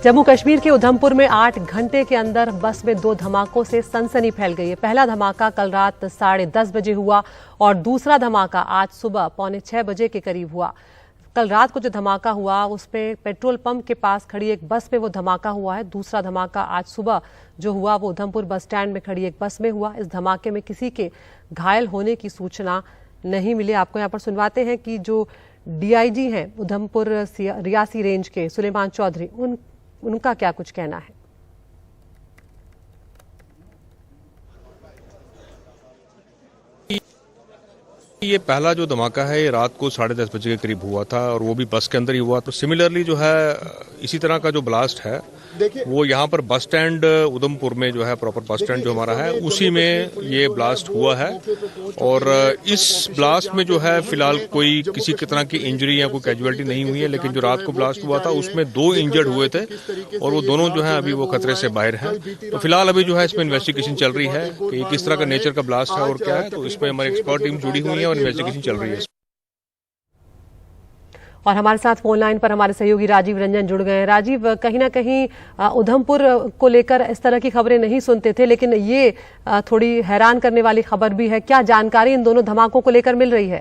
जम्मू कश्मीर के उधमपुर में 8 घंटे के अंदर बस में 2 धमाकों से सनसनी फैल गई है। पहला धमाका कल रात 10:30 बजे हुआ और दूसरा धमाका आज सुबह 5:45 बजे के करीब हुआ। कल रात को जो धमाका हुआ उसमें पेट्रोल पंप के पास खड़ी एक बस में वो धमाका हुआ है। दूसरा धमाका आज सुबह जो हुआ वो उधमपुर बस स्टैंड में खड़ी एक बस में हुआ। इस धमाके में किसी के घायल होने की सूचना नहीं मिली। आपको यहाँ पर सुनवाते हैं कि जो डीआईजी हैं उधमपुर रियासी रेंज के सुलेमान चौधरी, उनका क्या कुछ कहना है। ये पहला जो धमाका है ये रात को 10:30 बजे के करीब हुआ था और वो भी बस के अंदर ही हुआ। तो सिमिलरली जो है इसी तरह का जो ब्लास्ट है वो यहाँ पर बस स्टैंड उधमपुर में जो है प्रॉपर बस स्टैंड जो हमारा है उसी में ये ब्लास्ट हुआ है। और इस ब्लास्ट में जो है फिलहाल कोई किसी की तरह की इंजरी या कोई कैजुअलिटी नहीं हुई है, लेकिन जो रात को ब्लास्ट हुआ था उसमें 2 इंजर्ड हुए थे और वो दोनों जो है अभी वो खतरे से बाहर हैं। तो फिलहाल अभी जो है इसमें इन्वेस्टिगेशन चल रही है कि किस तरह का नेचर का ब्लास्ट है और क्या है। तो इसमें हमारी एक्सपर्ट टीम जुड़ी हुई है और इन्वेस्टिगेशन चल रही है। और हमारे साथ फोन लाइन पर हमारे सहयोगी राजीव रंजन जुड़ गए हैं। राजीव, कहीं ना कहीं उधमपुर को लेकर इस तरह की खबरें नहीं सुनते थे, लेकिन ये थोड़ी हैरान करने वाली खबर भी है। क्या जानकारी इन दोनों धमाकों को लेकर मिल रही है?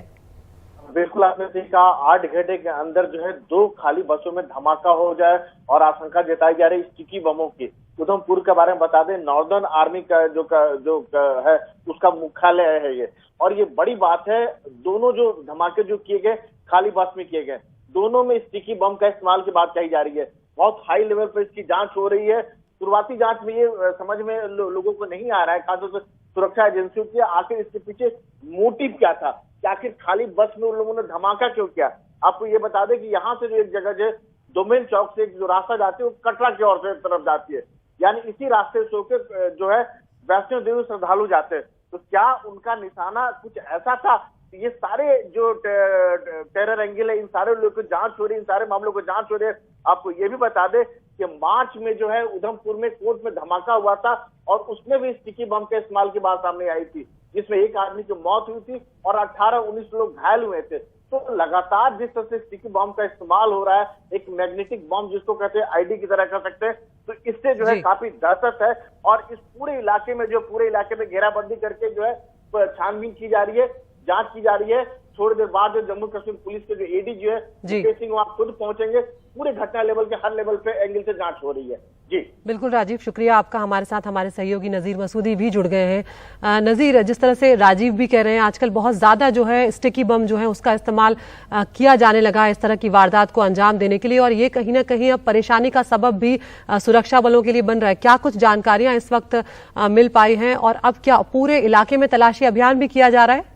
बिल्कुल, आपने सही कहा। 8 घंटे के अंदर जो है 2 खाली बसों में धमाका हो जाए और आशंका जताई जा रही स्टिकी बमों की। उधमपुर के बारे में बता दें, नॉर्दर्न आर्मी का जो है उसका मुख्यालय है ये, और ये बड़ी बात है। दोनों जो धमाके जो किए गए खाली बस में किए गए, दोनों में स्टिकी बम का इस्तेमाल की बात कही जा रही है। बहुत हाई लेवल पर इसकी जांच हो रही है। शुरुआती जांच में ये समझ में लोगों को नहीं आ रहा है, खासतौर से सुरक्षा एजेंसियों की, आखिर इसके पीछे मोटिव क्या था, कि आखिर खाली बस में उन लोगों ने धमाका क्यों किया। आपको ये बता दें कि यहाँ से जो एक जगह जो डोमेन चौक से जो रास्ता जाती है वो कटरा की ओर से तरफ जाती है, यानी इसी रास्ते से होकर जो है वैष्णो देवी श्रद्धालु जाते हैं। तो क्या उनका निशाना कुछ ऐसा था? ये सारे जो टेरर एंगल है, इन सारे लोगों की जांच हो रही है, इन सारे मामलों को जांच हो रही है। आपको ये भी बता दे कि मार्च में जो है उधमपुर में कोर्ट में धमाका हुआ था और उसमें भी स्टिकी बम के इस्तेमाल की बात सामने आई थी, जिसमें एक आदमी की मौत हुई थी और 18-19 लोग घायल हुए थे। तो लगातार जिस तरह से स्टिकी बम का इस्तेमाल हो रहा है, एक मैग्नेटिक बम जिसको कहते हैं आईडी की तरह कर सकते हैं, तो इससे जो है काफी दहशत है। और इस पूरे इलाके में घेराबंदी करके जो है छानबीन की जा रही है, जांच की जा रही है। थोड़ी देर बाद जो जम्मू कश्मीर पुलिस के जो एडीजी है मुकेश सिंह वहां खुद पहुंचेंगे। पूरे घटना लेवल के हर लेवल पे एंगल से जांच हो रही है। जी बिल्कुल राजीव, शुक्रिया आपका। हमारे साथ हमारे सहयोगी नजीर मसूदी भी जुड़ गए हैं। नजीर, जिस तरह से राजीव भी कह रहे हैं, आजकल बहुत ज्यादा जो है स्टिकी बम जो है उसका इस्तेमाल किया जाने लगा है इस तरह की वारदात को अंजाम देने के लिए, और ये कहीं ना कहीं अब परेशानी का सबब भी सुरक्षा बलों के लिए बन रहा है। क्या कुछ जानकारियां इस वक्त मिल पाई हैं और अब क्या पूरे इलाके में तलाशी अभियान भी किया जा रहा है?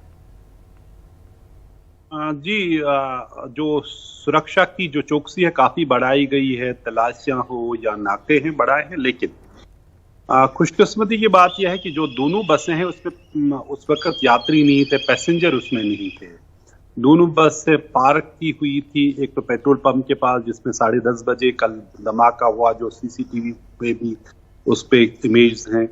जी, जो सुरक्षा की जो चौकसी है काफी बढ़ाई गई है। तलाशियां हो या नाके हैं बढ़ाए हैं, लेकिन खुशकिस्मती की बात यह है कि जो दोनों बसें हैं उसमें उस वक्त यात्री नहीं थे, पैसेंजर उसमें नहीं थे। दोनों बस से पार्क की हुई थी। एक तो पेट्रोल पंप के पास जिसमें 10:30 बजे कल धमाका हुआ, जो सीसीटीवी पे भी उस पे इमेज हैं।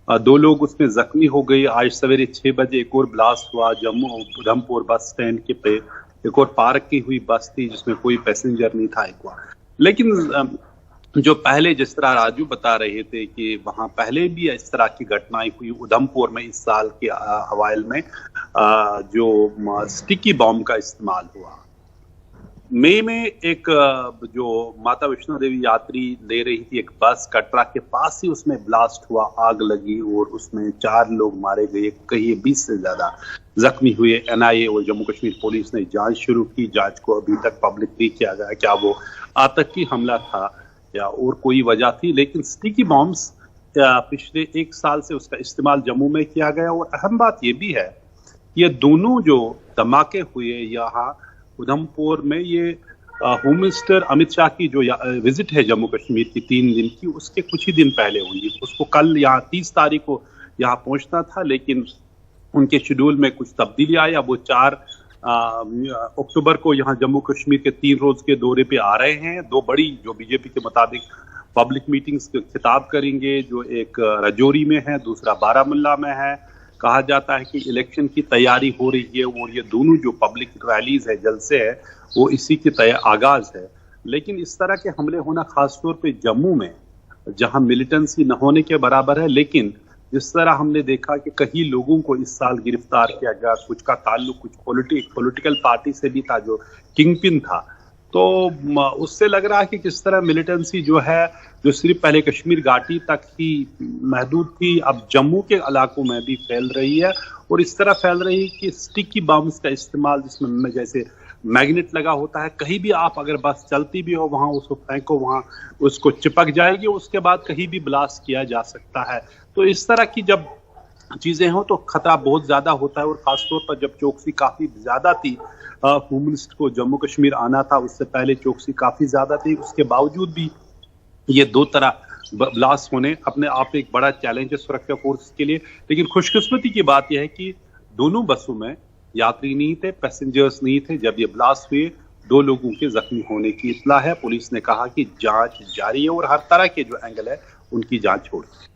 2 लोग उसमें जख्मी हो गए। आज सवेरे 6 बजे एक और ब्लास्ट हुआ जम्मू उधमपुर बस स्टैंड के पे। एक और पार्क की हुई बस थी जिसमें कोई पैसेंजर नहीं था एक बार। लेकिन जो पहले जिस तरह राजू बता रहे थे कि वहां पहले भी इस तरह की घटनाएं हुई उधमपुर में इस साल के अवाइल में, जो स्टिकी बॉम्ब का इस्तेमाल हुआ। मई में एक जो माता वैष्णो देवी यात्री ले रही थी एक बस, कटरा के पास ही उसमें ब्लास्ट हुआ, आग लगी और उसमें 4 लोग मारे गए, कहीं 20 से ज्यादा जख्मी हुए। एनआईए और जम्मू कश्मीर पुलिस ने जांच शुरू की। जांच को अभी तक पब्लिक नहीं किया गया क्या वो आतंकी हमला था या और कोई वजह थी। लेकिन स्टिकी बॉम्ब्स पिछले 1 साल से उसका इस्तेमाल जम्मू में किया गया। और अहम बात यह भी है, ये दोनों जो धमाके हुए यहाँ उधमपुर में, ये होम मिनिस्टर अमित शाह की जो विजिट है जम्मू कश्मीर की 3 दिन की, उसके कुछ ही दिन पहले हुई। उसको कल यहाँ 30 तारीख को यहाँ पहुंचना था, लेकिन उनके शेड्यूल में कुछ तब्दीली आया। वो 4 अक्टूबर को यहाँ जम्मू कश्मीर के 3 रोज के दौरे पे आ रहे हैं। 2 बड़ी जो बीजेपी के मुताबिक पब्लिक मीटिंग्स खिताब करेंगे, जो एक राजौरी में है, दूसरा बारामुल्ला में है। कहा जाता है कि इलेक्शन की तैयारी हो रही है और ये दोनों जो पब्लिक रैलीज है, जलसे है, वो इसी की आगाज है। लेकिन इस तरह के हमले होना खासतौर पे जम्मू में, जहां मिलिटेंसी न होने के बराबर है, लेकिन जिस तरह हमने देखा कि कई लोगों को इस साल गिरफ्तार किया गया, कुछ का ताल्लुक कुछ पॉलिटिकल पार्टी से भी था जो किंगपिन था, तो उससे लग रहा है कि किस तरह मिलिटेंसी जो है, जो सिर्फ पहले कश्मीर घाटी तक ही महदूद थी, अब जम्मू के इलाकों में भी फैल रही है। और इस तरह फैल रही है कि स्टिकी बम्स का इस्तेमाल, जिसमें जैसे मैग्नेट लगा होता है, कहीं भी आप अगर बस चलती भी हो वहां उसको फेंको, वहां उसको चिपक जाएगी, उसके बाद कहीं भी ब्लास्ट किया जा सकता है। तो इस तरह की जब चीजें हो तो खतरा बहुत ज्यादा होता है। और खासतौर पर जब चौकसी काफी ज्यादा थी, होम मिनिस्टर को जम्मू कश्मीर आना था, उससे पहले चौकसी काफी ज्यादा थी, उसके बावजूद भी ये दो तरह ब्लास्ट होने अपने आप एक बड़ा चैलेंज है सुरक्षा फोर्स के लिए। लेकिन खुशकिस्मती की बात यह है कि दोनों बसों में यात्री नहीं थे, पैसेंजर्स नहीं थे। जब ये ब्लास्ट हुए 2 लोगों के जख्मी होने की इत्तला है। पुलिस ने कहा कि जांच जारी है और हर तरह के जो एंगल है उनकी जांच हो रही है।